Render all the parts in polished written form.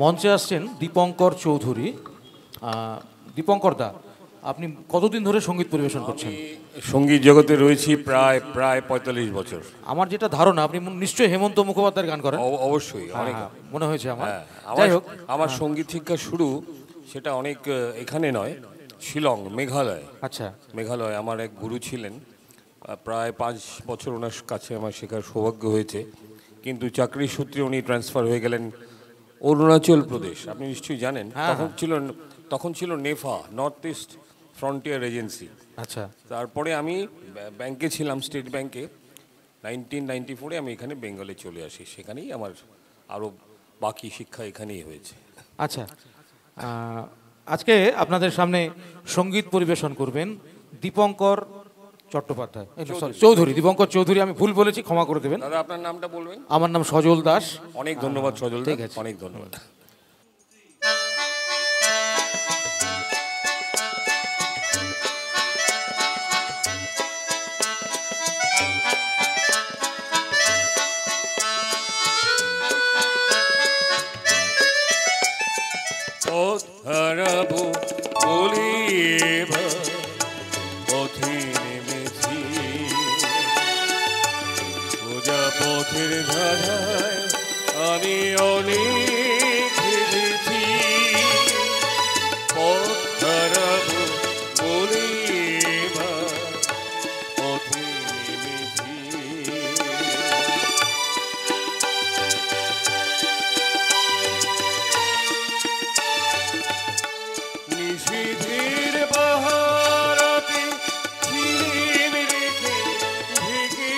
মঞ্চে আসছেন দীপঙ্কর চৌধুরী। দীপঙ্কর দা, আপনি কতদিন ধরে সঙ্গীত পরিবেশন করছেন? সঙ্গীত জগতে রয়েছি প্রায় ৪৫ বছর। আমার যেটা ধারণা আপনি নিশ্চয়ই হেমন্ত মুখোপাধ্যায়ের গান করেন। অবশ্যই, অনেক মনে হয়েছে আমার। যাই হোক, আমার সঙ্গীত শিক্ষা শুরু সেটা অনেক এখানে নয়, শিলং, মেঘালয়। আচ্ছা, মেঘালয় আমার এক গুরু ছিলেন, প্রায় ৫ বছর ওনার কাছে আমার শেখার সৌভাগ্য হয়েছে। কিন্তু চাকরির সূত্রে উনি ট্রান্সফার হয়ে গেলেন অরুণাচল প্রদেশ। আপনি নিশ্চয়ই জানেন, তখন ছিল NEFA, north east frontier agency. আচ্ছা, তারপরে আমি ব্যাংকে ছিলাম, স্টেট ব্যাংকে। 1994-এ আমি এখানে বেঙ্গলে চলে আসি। সেখানেই আমার আরও বাকি শিক্ষা এখানেই হয়েছে। আচ্ছা, আজকে আপনাদের সামনে সঙ্গীত পরিবেশন করবেন দীপঙ্কর চট্টোপাধ্যায়, চৌধুরী, দীপঙ্কর চৌধুরী। আমি ভুল বলেছি, ক্ষমা করে দেবেন। দাদা, আপনার নামটা বলবেন? আমার নাম সজল দাস। অনেক ধন্যবাদ সজল, ঠিক আছে, অনেক ধন্যবাদ। হারাবো বলি পথে নেমেছি, সোজা পথের ধারায় আমি অনেক ভেবেছি। পথ হারাবো বলি পথে নেমেছি। নিশীথের বাহারাতে ঝিলিম রেখে ঢেকে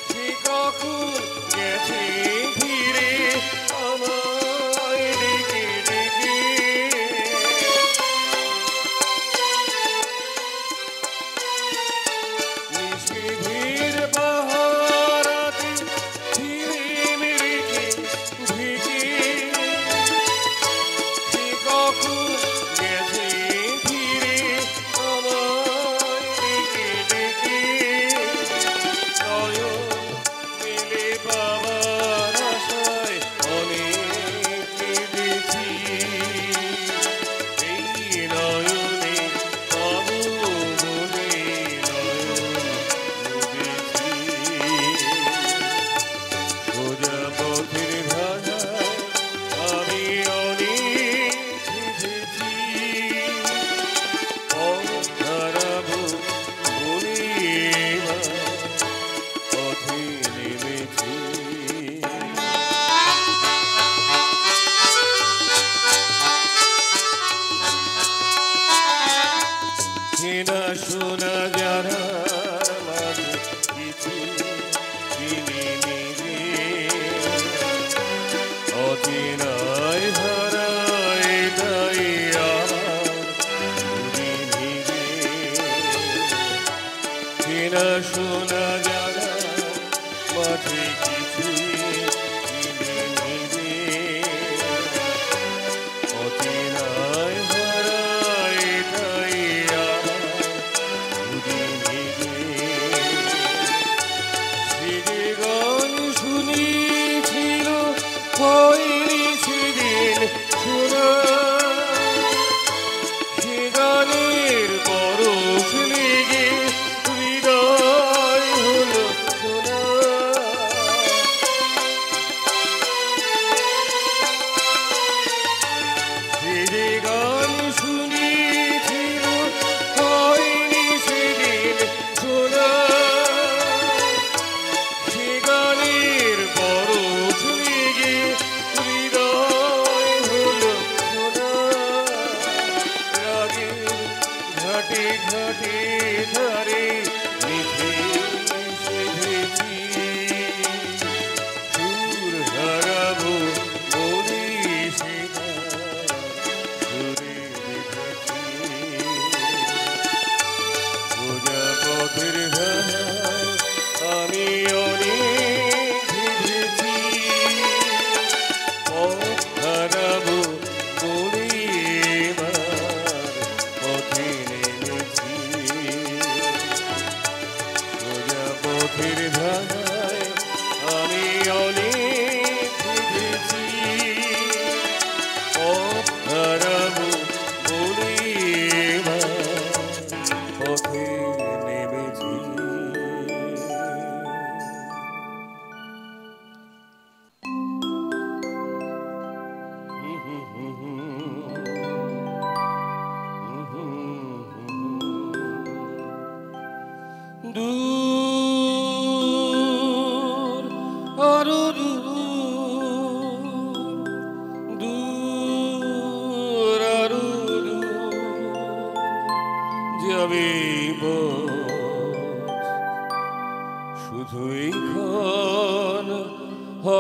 সে কখন গেছে ফিরে আমায় ডেকে ডেকে। নিশীথের বাহারাতে ঝিলিম রেখে ঢেকে কখন গেছে ফিরে আমায় ডেকে ডেকে। নয়ন মেলে পাবার আশায় অনেক কেঁদেছি, এই নয়নে পাবো বলে নয়ন ডুবেছি। সোজা পথের ধারায় আমি অনেক ভেবেছি, পথ হারাবো বলে পথে নেমেছি। চেনা শোনা যারা মাঝে কিছু চিনিনি রে, অচেনায় হারায় তাই আমার দুদিনই রে। চেনা শোনা যারা মাঝে কিছুই চিনিনি রে, অচেনায় হারায় তাই আমার দুদিনই রে। সে যে গান শুনেছিল হয়নি সেদিন শোনা, সে গানের পরশ লেগে হৃদয় হলো শোনা। সে যে গান শুনেছিল হয়নি সেদিন শোনা, সে গানের পরশ লেগে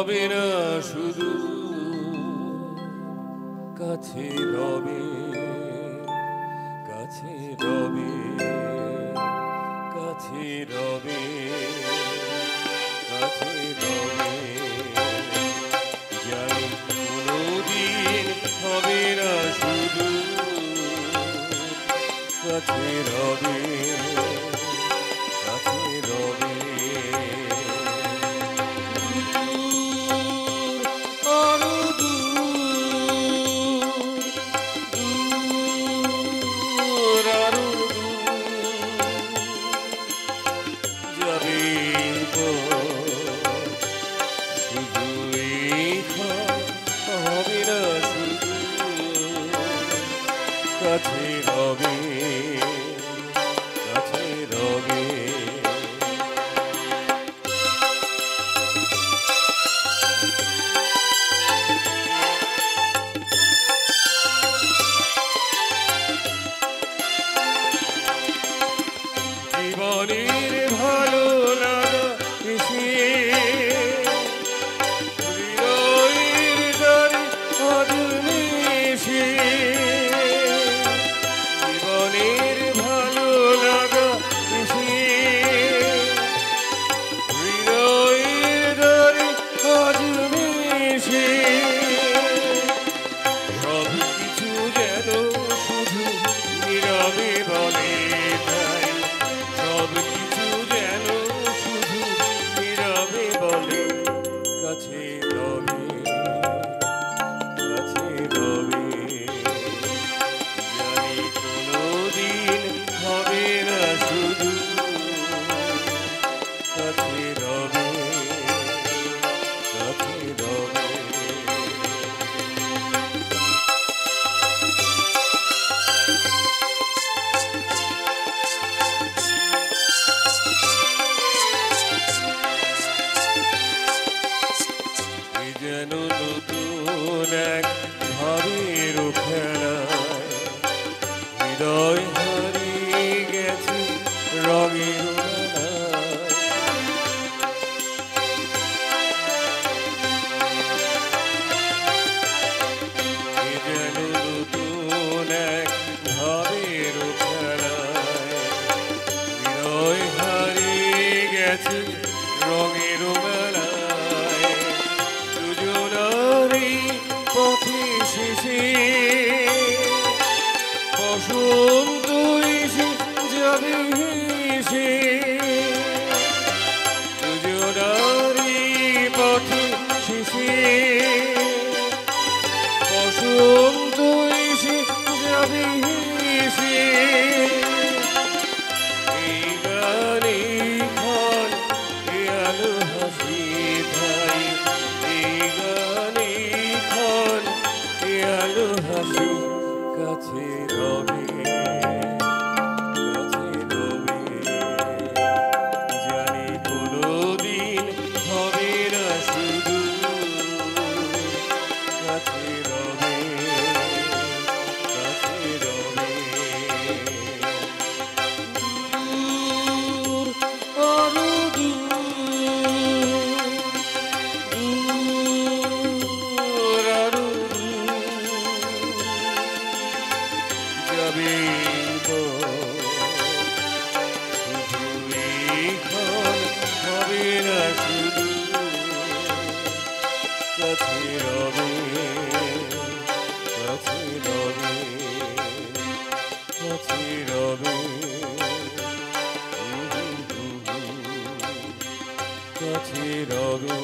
হবে না শুধু, কাছে রবে, কাছে রবে, কাছে রবে, কাছে রবে। জানি কোনোদিন হবে না শুধু, কাছে রবে, কাছে রবে। আরো দূর, দূর, আরো দূর যাবে শুধু হবে না শুধু, কাছে রবে, কাছে রবে। জীবনের ভালো লাগা এসে হৃদয়ের দ্বারে আজ মিশে, জীবনের ভালো লাগা এসে হৃদয়ের দ্বারে আজ মিশে। সব কিছু যেন শুধু নীরবে বলে তাই, সব কিছু যেন শুধু নীরবে বলে, কাছে রবে, কাছে রবে। জানি কোনোদিন হবে না শুধু, কাছে রবে, কাছে রবে। যেন নতুন এক ভাবের খেলায় হৃদয় হারিয়ে গেছে রঙের মেলায়। যেন নতুন এক ভাবের খেলায় হৃদয় হারিয়ে গেছে রঙের মেলায়। দুজনারই পথে শেষে বসন্ত এসে যাবে হেসে, দুজনারই পথে শেষে বসন্ত এসে যাবে হেসে। এই গানে ক্ষণ এ আলো হাসি ভাই, এই গানে ক্ষণ এ আলো হাসি, কাছে রবে, কাছে রবে। জানি কোনোদিন হবে না শুধু, কাছে রবে, কাছে রবে। দূর, আরো দূর, দূর, আরো দূর যাবে শুধু এখন হবে না শুধু, কাছে রবে, কাছে রবে, কাছে রবে, কাছে রবে।